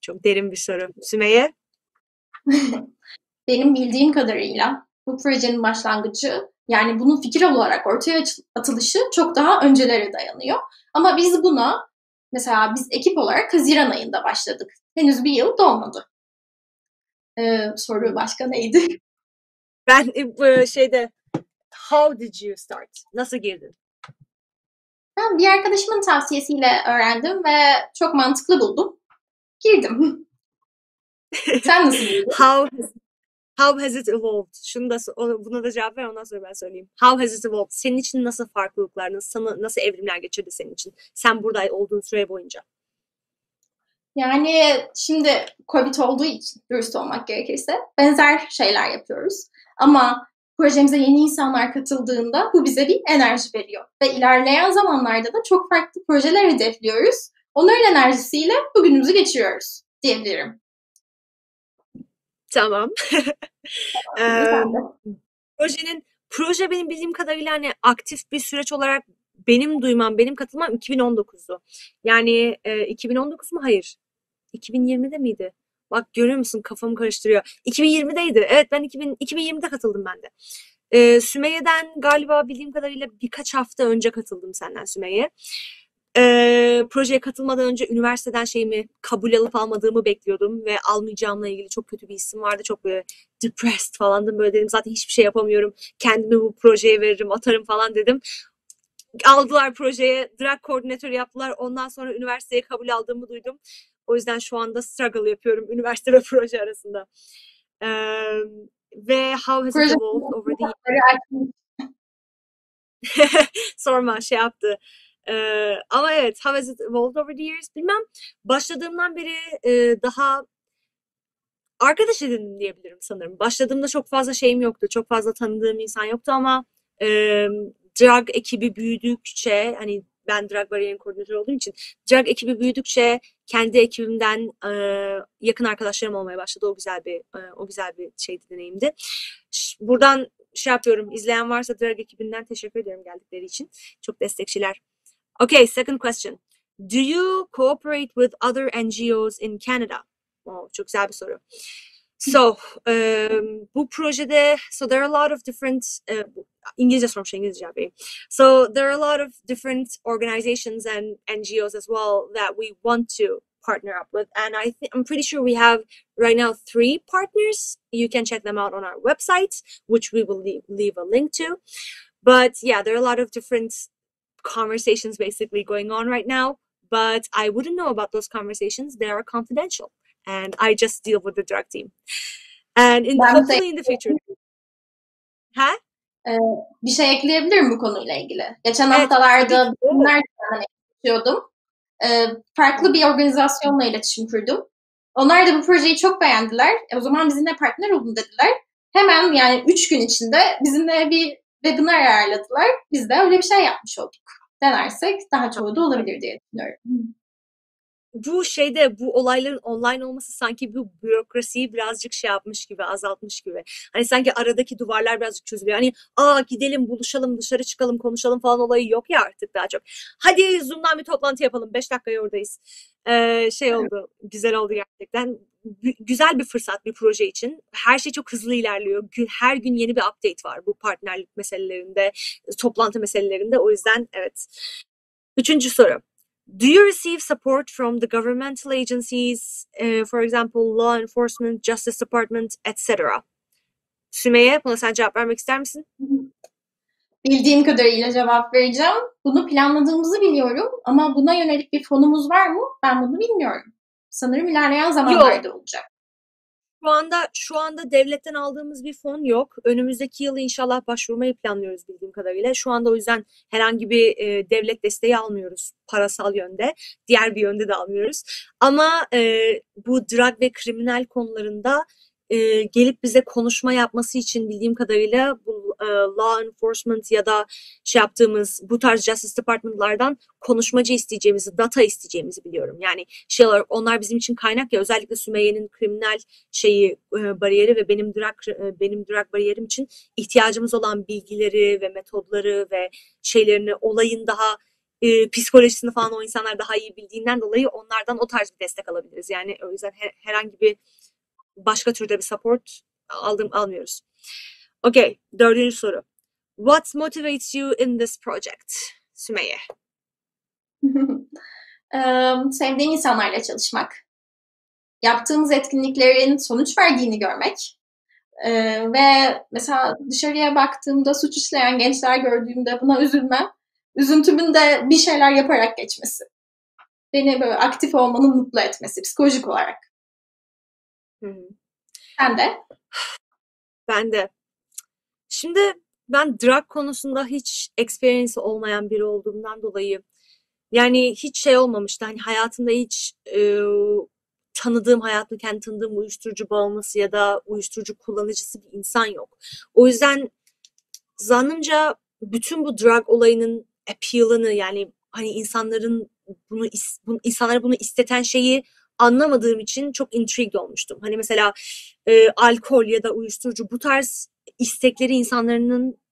Çok derin bir soru. Sümeyye? Benim bildiğim kadarıyla bu projenin başlangıcı, yani bunun fikir olarak ortaya atılışı çok daha öncelere dayanıyor. Ama biz buna, mesela biz ekip olarak Haziran ayında başladık. Henüz bir yıl dolmadı. Soru başka neydi? Ben how did you start? Nasıl girdin? Ben bir arkadaşımın tavsiyesiyle öğrendim ve çok mantıklı buldum. Girdim. Sen nasıl girdin? How has it evolved? Buna da cevap ver, ondan sonra ben söyleyeyim. How has it evolved? Senin için nasıl farklılıklar, nasıl evrimler geçirdi senin için? Sen burada olduğun süre boyunca. Yani şimdi Covid olduğu için, dürüst olmak gerekirse, benzer şeyler yapıyoruz. Ama projemize yeni insanlar katıldığında bu bize bir enerji veriyor. Ve ilerleyen zamanlarda da çok farklı projeler hedefliyoruz. Onların enerjisiyle bugünümüzü geçiriyoruz diyebilirim. Tamam. Sen de. Proje benim bildiğim kadarıyla hani aktif bir süreç olarak benim katılmam 2019'du. Yani 2019 mu? Hayır. 2020'de miydi? Bak görüyor musun, kafamı karıştırıyor. 2020'deydi. Evet, ben 2020'de katıldım ben de. Sümeyye'den galiba bildiğim kadarıyla birkaç hafta önce katıldım senden Sümeyye. Projeye katılmadan önce üniversiteden kabul alıp almadığımı bekliyordum ve almayacağımla ilgili çok kötü bir hissim vardı. Çok böyle depressed falandım, böyle dedim zaten hiçbir şey yapamıyorum. Kendimi bu projeye veririm, atarım falan dedim. Aldılar projeye, drag koordinatörü yaptılar. Ondan sonra üniversiteye kabul aldığımı duydum. O yüzden şu anda struggle yapıyorum üniversite ve proje arasında. Ve how has it Proje evolved over the sorma yaptı. Ama evet, how has it evolved over the years bilmem. Başladığımdan beri daha arkadaş edindim diyebilirim sanırım. Başladığımda çok fazla şeyim yoktu. Çok fazla tanıdığım insan yoktu ama drag ekibi büyüdükçe, hani ben drag bariyerin koordinatörü olduğum için drag ekibi büyüdükçe kendi ekibimden yakın arkadaşlarım olmaya başladı. O güzel bir deneyimdi. Buradan yapıyorum. İzleyen varsa drag ekibinden teşekkür ederim geldikleri için. Çok destekçiler. Okay, second question. Do you cooperate with other NGOs in Canada? Çok güzel bir soru. So, bu projede, there are a lot of different, İngilizce sormuş, İngilizce yapayım. So, there are a lot of different organizations and NGOs as well that we want to partner up with. And I'm pretty sure we have right now 3 partners. You can check them out on our website, which we will leave a link to. But yeah, there are a lot of different conversations basically going on right now. But I wouldn't know about those conversations. They are confidential. And I just deal with the drag team. And hopefully in the future. Ha? Bir şey ekleyebilirim bu konuyla ilgili. Geçen Evet, haftalarda yapıyordum. Farklı bir organizasyonla iletişim kurdum. Onlar da bu projeyi çok beğendiler. O zaman bizimle partner olun dediler. Hemen yani 3 gün içinde bizimle bir webinar ayarladılar. Biz de öyle bir şey yapmış olduk. Denersek daha çoğu da olabilir diye düşünüyorum. Bu olayların online olması sanki bu bürokrasiyi birazcık yapmış gibi, azaltmış gibi. Hani sanki aradaki duvarlar birazcık çözülüyor. Hani gidelim, buluşalım, dışarı çıkalım, konuşalım falan olayı yok ya artık daha çok. Hadi Zoom'dan bir toplantı yapalım. 5 dakikaya oradayız. Oldu. Güzel oldu gerçekten. Güzel bir fırsat bir proje için. Her şey çok hızlı ilerliyor. Her gün yeni bir update var bu partnerlik meselelerinde, toplantı meselelerinde. O yüzden evet. 3. soru. Do you receive support from the governmental agencies, for example, law enforcement, justice department, etc.? Sümeyye, buna sen cevap vermek ister misin? Bildiğim kadarıyla cevap vereceğim. Bunu planladığımızı biliyorum ama buna yönelik bir fonumuz var mı? Ben bunu bilmiyorum. Sanırım ilerleyen zamanlarda olacak. Şu anda devletten aldığımız bir fon yok. Önümüzdeki yıl inşallah başvurmayı planlıyoruz bildiğim kadarıyla. Şu anda o yüzden herhangi bir devlet desteği almıyoruz parasal yönde. Diğer bir yönde de almıyoruz. Ama bu drag ve kriminal konularında gelip bize konuşma yapması için bildiğim kadarıyla bu law enforcement ya da yaptığımız bu tarz justice department'lardan konuşmacı isteyeceğimizi, data isteyeceğimizi biliyorum. Yani onlar bizim için kaynak ya, özellikle Sümeyye'nin kriminal bariyeri ve benim drag bariyerim için ihtiyacımız olan bilgileri ve metodları ve olayın daha psikolojisini falan o insanlar daha iyi bildiğinden dolayı onlardan o tarz bir destek alabiliriz. Yani o yüzden herhangi bir başka türde bir support almıyoruz. Okay, 4. soru. What motivates you in this project? Sümeyye. Sevdiğin insanlarla çalışmak, yaptığımız etkinliklerin sonuç verdiğini görmek ve mesela dışarıya baktığımda suç işleyen gençler gördüğümde buna üzülmem, üzüntümün de bir şeyler yaparak geçmesi. Beni böyle aktif olmanın mutlu etmesi psikolojik olarak. Sen de? Ben de. Şimdi ben drag konusunda hiç experience olmayan biri olduğumdan dolayı yani hiç şey olmamıştı. Hani hayatımda hiç kendi tanıdığım uyuşturucu bağımlısı ya da uyuşturucu kullanıcısı bir insan yok. O yüzden zannımca bütün bu drug olayının appeal'ını yani hani insanlara bunu isteten şeyi anlamadığım için çok intrigued olmuştum. Hani mesela alkol ya da uyuşturucu bu tarz istekleri insanların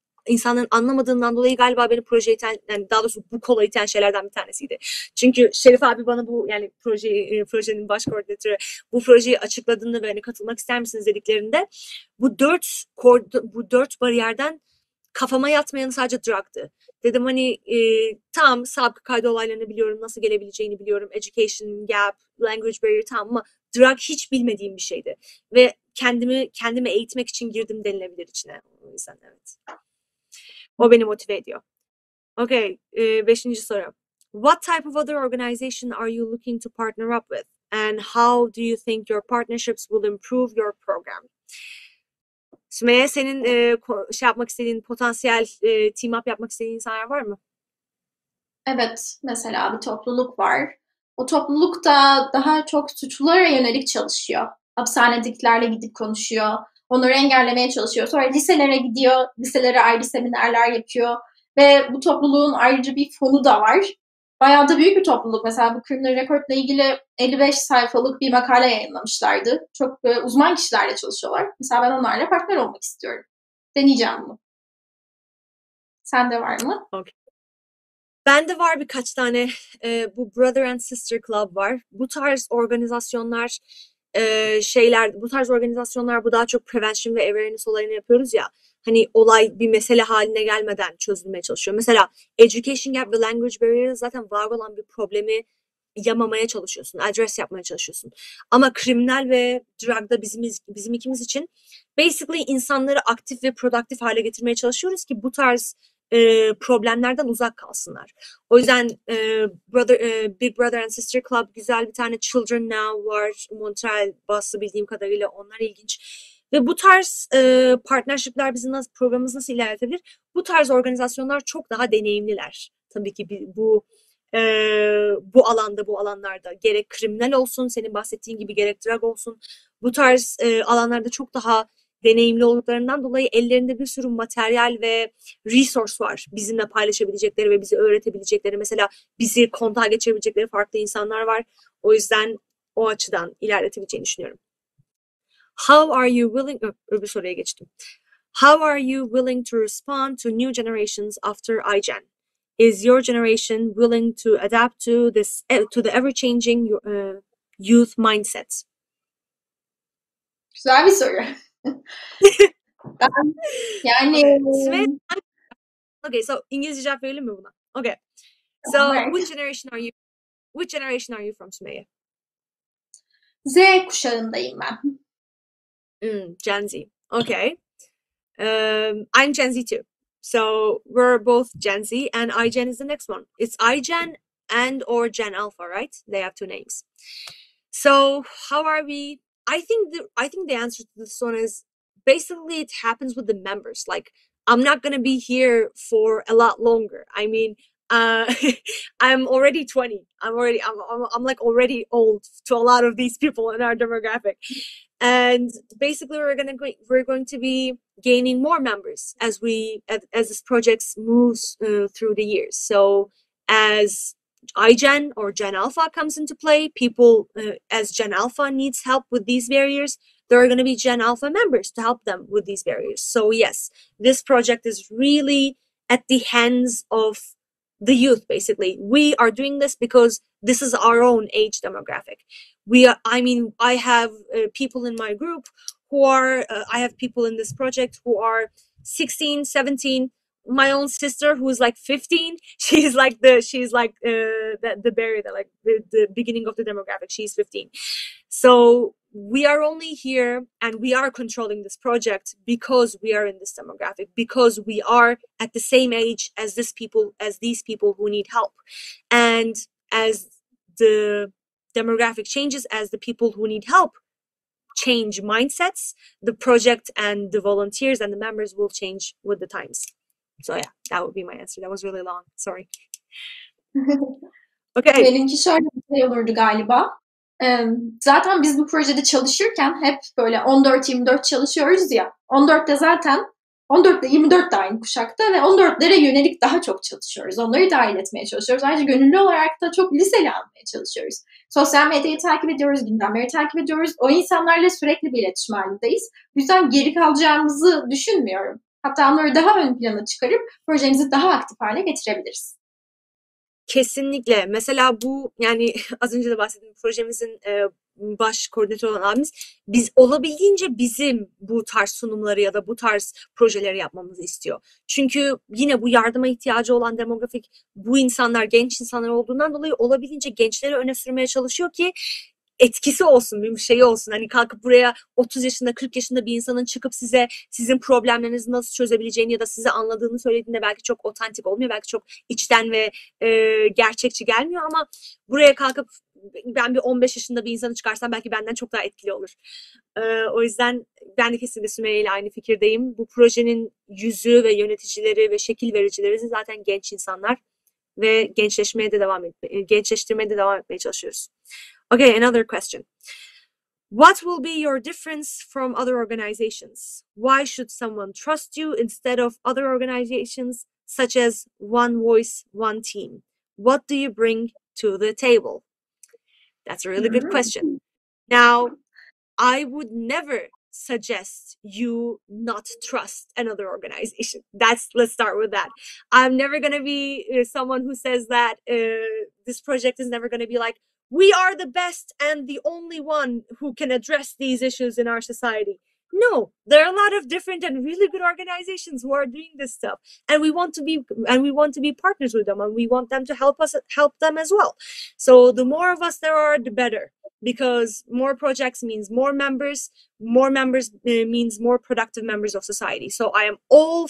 anlamadığından dolayı galiba beni projeye iten, yani daha doğrusu bu kola iten şeylerden bir tanesiydi. Çünkü Şerif abi bana bu yani projenin baş koordinatörü bu projeyi açıkladığında ve hani katılmak ister misiniz dediklerinde bu dört bariyerden kafama yatmayanı sadece drug'tı. Dedim hani tamam sabıka kaydı olaylarını biliyorum, nasıl gelebileceğini biliyorum, education gap, language barrier tamam ama drug hiç bilmediğim bir şeydi. Ve kendimi eğitmek için girdim denilebilir içine. O yüzden evet. O beni motive ediyor. Okay, 5. soru. What type of other organization are you looking to partner up with? And how do you think your partnerships will improve your program? Sümeyye senin yapmak istediğin potansiyel team up yapmak istediğin insanlar var mı? Evet, mesela bir topluluk var. O topluluk da daha çok suçlulara yönelik çalışıyor. Hapishanedekilerle gidip konuşuyor. Onları engellemeye çalışıyor. Sonra liselere gidiyor. Liselere ayrı seminerler yapıyor. Ve bu topluluğun ayrıca bir fonu da var. Bayağı da büyük bir topluluk. Mesela bu criminal record'la ilgili 55 sayfalık bir makale yayınlamışlardı. Çok uzman kişilerle çalışıyorlar. Mesela ben onlarla partner olmak istiyorum. Deneyeceğim bunu. Sende var mı? Okay. Bende var birkaç tane. Bu Brother and Sister Club var. Bu tarz organizasyonlar bu daha çok prevention ve awareness olayını yapıyoruz ya. Hani olay bir mesele haline gelmeden çözülmeye çalışıyor. Mesela education gap ve language barrier zaten var olan bir problemi yamamaya çalışıyorsun, address yapmaya çalışıyorsun. Ama kriminal ve drug'da bizim ikimiz için basically insanları aktif ve produktif hale getirmeye çalışıyoruz ki bu tarz problemlerden uzak kalsınlar. O yüzden Big Brother and Sister Club güzel bir tane Children Now var. Montreal baslı bildiğim kadarıyla onlar ilginç. Ve bu tarz partnership'ler programımızı nasıl ilerletebilir? Bu tarz organizasyonlar çok daha deneyimliler. Tabii ki bu alanlarda gerek kriminal olsun senin bahsettiğin gibi gerek drug olsun bu tarz alanlarda çok daha deneyimli olduklarından dolayı ellerinde bir sürü materyal ve resource var bizimle paylaşabilecekleri ve bizi öğretebilecekleri mesela bizi kontağa geçirebilecekleri farklı insanlar var. O yüzden o açıdan ilerletebileceğini düşünüyorum. How are you willing öbür soruya geçtim. How are you willing to respond to new generations after iGen? Is your generation willing to adapt to the ever-changing youth mindset? Güzel bir soru. Okay, so İngilizce cevap verelim mi buna? Okay. So which generation are you from Sümeyye? Z kuşağındayım ben. Gen Z. Okay. I'm Gen Z too. So we're both Gen Z and iGen is the next one. It's iGen and or Gen Alpha, right? They have two names. So how are we? I think the answer to this one is basically it happens with the members. Like I'm not gonna be here for a lot longer. I mean, I'm already 20. I'm like already old to a lot of these people in our demographic. And basically we're going to be gaining more members as this project moves through the years. So as iGen or Gen Alpha comes into play, people as Gen Alpha needs help with these barriers, there are going to be Gen Alpha members to help them with these barriers. So yes, this project is really at the hands of the youth, basically. We are doing this because this is our own age demographic. I have people in my group who are, I have people in this project who are 16, 17. My own sister, who is like 15, she's like the barrier, that like the beginning of the demographic. She's 15. So we are only here and we are controlling this project because we are in this demographic, because we are at the same age as these people who need help. And as the demographic changes, as the people who need help change mindsets, the project and the volunteers and the members will change with the times. So yeah, that would be my answer. That was really long. Sorry. Okay. Benimki şöyle bir şey olurdu galiba. Zaten biz bu projede çalışırken hep böyle 14-24 çalışıyoruz ya. 14'te zaten 14'te 24 de aynı kuşakta ve 14'lere yönelik daha çok çalışıyoruz. Onları dahil etmeye çalışıyoruz. Ayrıca gönüllü olarak da çok liseli almaya çalışıyoruz. Sosyal medyayı takip ediyoruz, gündemleri takip ediyoruz. O insanlarla sürekli bir iletişim halindeyiz. Bu yüzden geri kalacağımızı düşünmüyorum. Hatta onları daha ön plana çıkarıp projemizi daha aktif hale getirebiliriz. Kesinlikle. Mesela bu, yani az önce de bahsettiğim projemizin baş koordinatörü olan abimiz, biz olabildiğince bizim bu tarz sunumları ya da bu tarz projeleri yapmamızı istiyor. Çünkü yine bu yardıma ihtiyacı olan demografik bu insanlar, genç insanlar olduğundan dolayı olabildiğince gençleri öne sürmeye çalışıyor ki etkisi olsun, bir şey olsun. Hani kalkıp buraya 30 yaşında, 40 yaşında bir insanın çıkıp size sizin problemlerinizi nasıl çözebileceğini ya da size anladığını söylediğinde belki çok otantik olmuyor, belki çok içten ve gerçekçi gelmiyor, ama buraya kalkıp ben bir 15 yaşında bir insanı çıkarsam belki benden çok daha etkili olur. O yüzden ben de kesinlikle Sümeyye ile aynı fikirdeyim. Bu projenin yüzü ve yöneticileri ve şekil vericileri zaten genç insanlar ve gençleştirmeye de devam etmeye çalışıyoruz. Okay, another question. What will be your difference from other organizations? Why should someone trust you instead of other organizations, such as one voice, one team? What do you bring to the table? That's a really good question. Now, I would never suggest you not trust another organization. Let's start with that. I'm never going to be someone who says that this project is never going to be like, we are the best and the only one who can address these issues in our society. No, there are a lot of different and really good organizations who are doing this stuff, and we want to be partners with them, and we want them to help them as well. So the more of us there are, the better, because more projects means more members means more productive members of society. So I am all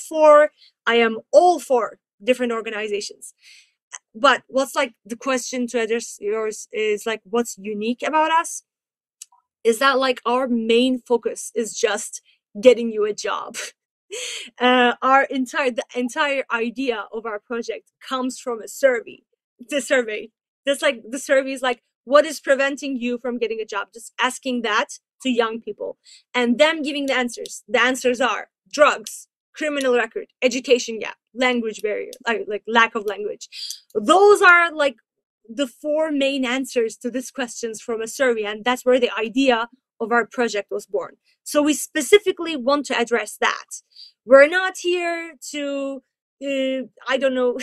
for different organizations. But what's like the question to address yours is like, what's unique about us is that like our main focus is just getting you a job. The entire idea of our project comes from a survey. The survey is like, what is preventing you from getting a job? Just asking that to young people and them giving the answers. The answers are drugs, criminal record, education gap, language barrier, like lack of language. Those are like the four main answers to these questions from a survey, and that's where the idea of our project was born. So we specifically want to address that. We're not here to I don't know,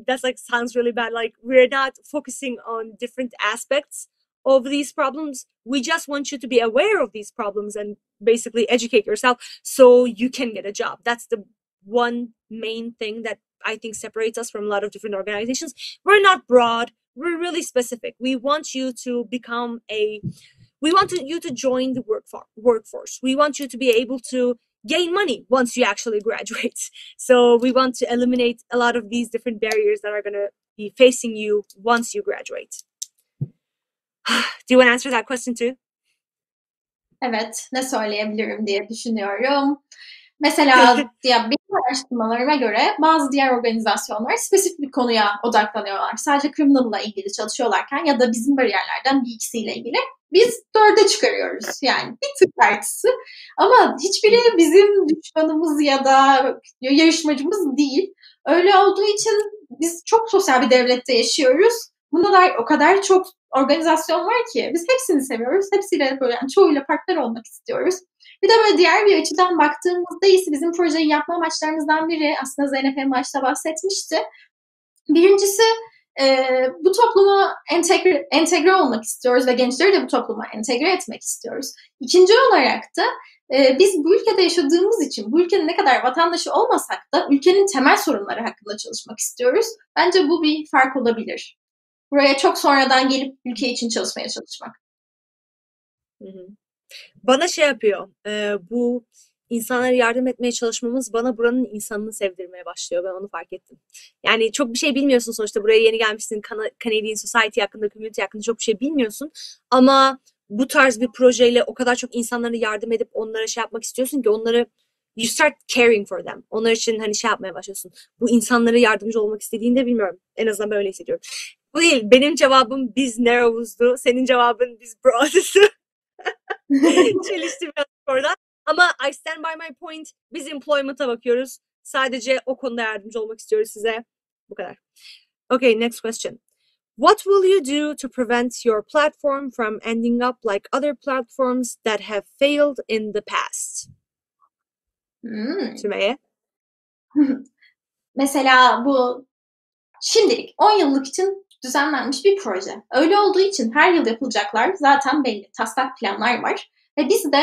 that's like sounds really bad, like we're not focusing on different aspects of these problems. We just want you to be aware of these problems and basically educate yourself so you can get a job. That's the one main thing that I think separates us from a lot of different organizations. We're not broad, we're really specific. We want you to join the workforce. We want you to be able to gain money once you actually graduate. So we want to eliminate a lot of these different barriers that are going to be facing you once you graduate. Do you want to answer that question too? Evet, ne söyleyebilirim diye düşünüyorum. Mesela ya benim araştırmalarıma göre bazı diğer organizasyonlar spesifik bir konuya odaklanıyorlar. Sadece criminal'la ilgili çalışıyorlarken ya da bizim bariyerlerden bir ikisiyle ilgili biz 4'e çıkarıyoruz. Yani bir tık artısı. Ama hiçbiri bizim düşmanımız ya da yarışmacımız değil. Öyle olduğu için biz çok sosyal bir devlette yaşıyoruz. Bunda da o kadar çok organizasyon var ki biz hepsini seviyoruz. Hepsiyle böyle yani çoğuyla partner olmak istiyoruz. Bir de böyle diğer bir açıdan baktığımızda ise bizim projeyi yapma amaçlarımızdan biri, aslında Zeynep en başta bahsetmişti. Birincisi bu topluma entegre olmak istiyoruz ve gençleri de bu topluma entegre etmek istiyoruz. İkinci olarak da biz bu ülkede yaşadığımız için, bu ülkenin ne kadar vatandaşı olmasak da ülkenin temel sorunları hakkında çalışmak istiyoruz. Bence bu bir fark olabilir. Buraya çok sonradan gelip ülke için çalışmaya çalışmak. Bana şey yapıyor, bu insanlara yardım etmeye çalışmamız bana buranın insanını sevdirmeye başlıyor. Ben onu fark ettim. Yani çok bir şey bilmiyorsun sonuçta. Buraya yeni gelmişsin. Canadian Society hakkında, community hakkında çok bir şey bilmiyorsun. Ama bu tarz bir projeyle o kadar çok insanlara yardım edip onlara şey yapmak istiyorsun ki onları you start caring for them. Onlar için hani şey yapmaya başlıyorsun. Bu insanlara yardımcı olmak istediğinde bilmiyorum. En azından böyle hissediyorum. Bu değil. Benim cevabım biz narrow'uzdu. Senin cevabın biz broad'uzu. Çelişti biraz oradan. Ama I stand by my point. Biz employment'a bakıyoruz. Sadece o konuda yardımcı olmak istiyoruz size. Bu kadar. Okay, next question. What will you do to prevent your platform from ending up like other platforms that have failed in the past? Sümeyye? Mesela bu şimdilik 10 yıllık için düzenlenmiş bir proje. Öyle olduğu için her yıl yapılacaklar zaten belli. Taslak planlar var. Ve biz de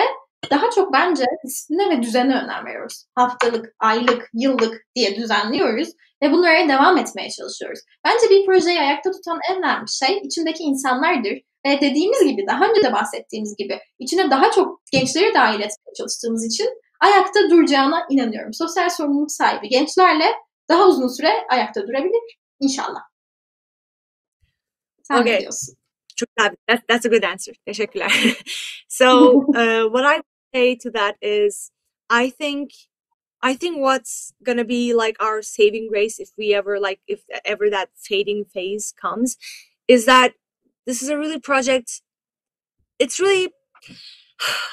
daha çok bence disipline ve düzene önem veriyoruz. Haftalık, aylık, yıllık diye düzenliyoruz ve bunlara devam etmeye çalışıyoruz. Bence bir projeyi ayakta tutan en önemli şey içindeki insanlardır. Ve dediğimiz gibi, daha önce de bahsettiğimiz gibi içine daha çok gençleri dahil etmeye çalıştığımız için ayakta duracağına inanıyorum. Sosyal sorumluluk sahibi gençlerle daha uzun süre ayakta durabilir inşallah. Sen ne diyorsun? That's a good answer. Teşekkürler. So what I would say to that is I think what's gonna be like our saving grace if ever that fading phase comes is that this is a really project. It's really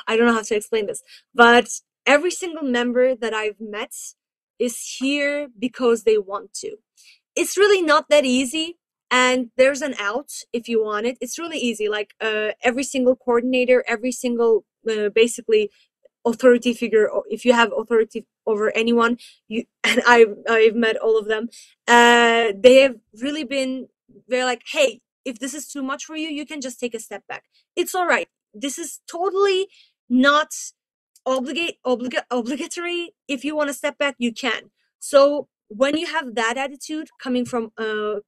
I don't know how to explain this, but every single member that I've met is here because they want to. It's really not that easy. And there's an out if you want it. It's really easy. Like every single coordinator, every single basically authority figure, if you have authority over anyone, and I've met all of them. They have really been. They're like, hey, if this is too much for you, you can just take a step back. It's all right. This is totally not obligatory. If you want to step back, you can. So when you have that attitude coming from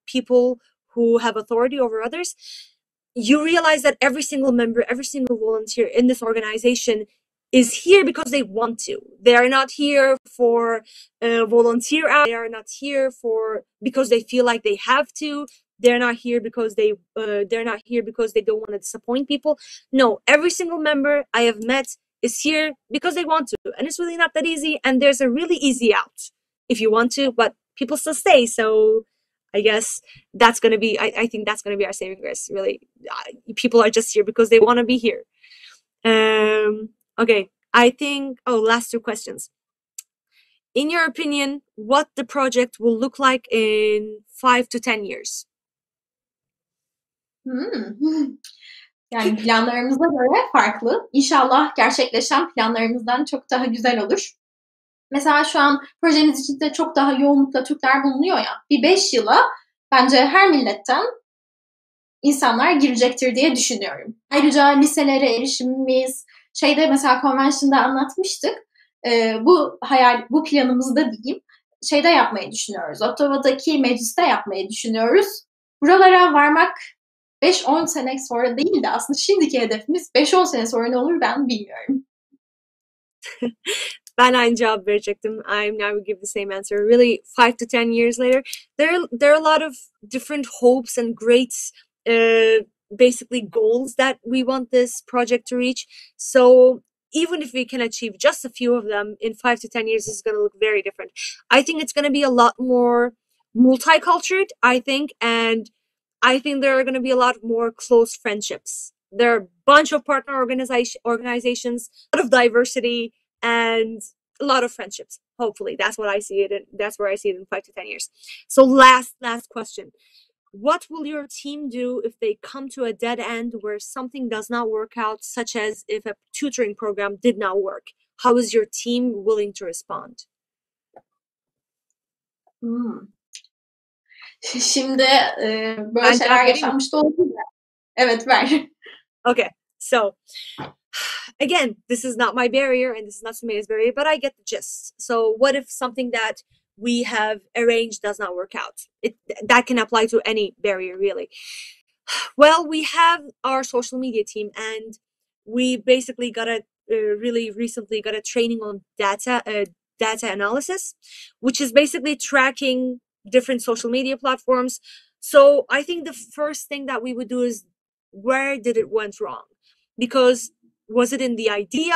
people who have authority over others, you realize that every single member, every single volunteer in this organization is here because they want to. They are not here for volunteer hours. They are not here because they feel like they have to. They're not here because they're not here because they don't want to disappoint people. No, every single member I have met is here because they want to, and it's really not that easy. And there's a really easy out if you want to, but people still stay. So I guess that's going to be, I think that's going to be our saving grace. Really, people are just here because they want to be here. Okay, I think, last two questions. In your opinion, what the project will look like in 5 to 10 years? Yani planlarımıza göre farklı. İnşallah gerçekleşen planlarımızdan çok daha güzel olur. Mesela şu an projemiz içinde çok daha yoğunlukla Türkler bulunuyor ya. Bir 5 yıla bence her milletten insanlar girecektir diye düşünüyorum. Ayrıca liselere erişimimiz, mesela convention'da anlatmıştık. Bu planımızda diyeyim, yapmayı düşünüyoruz. Ottawa'daki mecliste yapmayı düşünüyoruz. Buralara varmak 5-10 sene sonra değil de aslında şimdiki hedefimiz 5-10 sene sonra ne olur ben bilmiyorum. Ben aynı cevap verecektim. I'm now will give the same answer. Really, 5 to 10 years later, there are a lot of different hopes and great basically goals that we want this project to reach. So even if we can achieve just a few of them in 5 to 10 years, it's going to look very different. I think it's going to be a lot more multicultural, and I think there are going to be a lot more close friendships. There are a bunch of partner organizations, a lot of diversity, and a lot of friendships. Hopefully, that's what I see it in. That's where I see it in 5 to 10 years. So last question. What will your team do if they come to a dead end where something does not work out, such as if a tutoring program did not work? How is your team willing to respond? Şimdi böyle Ben şeyler cevap vereyim mi? yaşanmış da olabilir. Evet, ver. Okay, so again, this is not my barrier and this is not Sumayya's barrier, but I get the gist. So what if something that we have arranged does not work out? That can apply to any barrier, really. Well, we have our social media team, and we basically got a really recently got a training on data analysis, which is basically tracking different social media platforms. So I think the first thing that we would do is, where did it went wrong? Because was it in the idea?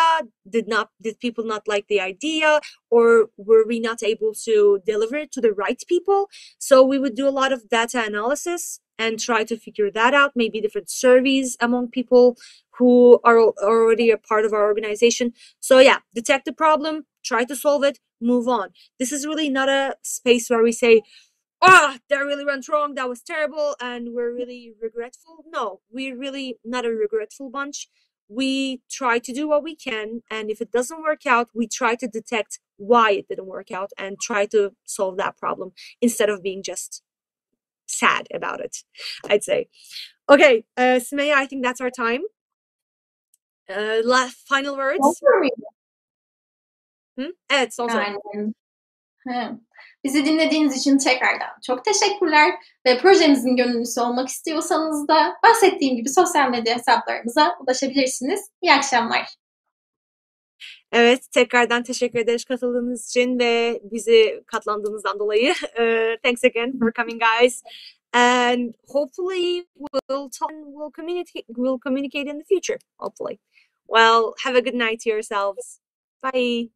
Did people not like the idea, or were we not able to deliver it to the right people? So we would do a lot of data analysis and try to figure that out, maybe different surveys among people who are already a part of our organization. So yeah, detect the problem, try to solve it, move on. This is really not a space where we say, oh, that really went wrong, that was terrible, and we're really regretful. No, we're really not a regretful bunch. We try to do what we can, and if it doesn't work out, we try to detect why it didn't work out and try to solve that problem instead of being just sad about it, I'd say. Okay, Sümeyye, I think that's our time. Final words? Olur muydu? Evet, son soru. Yani, bizi dinlediğiniz için tekrardan çok teşekkürler ve projemizin gönüllüsü olmak istiyorsanız da bahsettiğim gibi sosyal medya hesaplarımıza ulaşabilirsiniz. İyi akşamlar. Evet, tekrardan teşekkür ederiz katıldığınız için ve bizi katlandığınızdan dolayı. Thanks again for coming, guys. And hopefully we'll talk and we'll communicate in the future, hopefully. Well, have a good night to yourselves. Bye.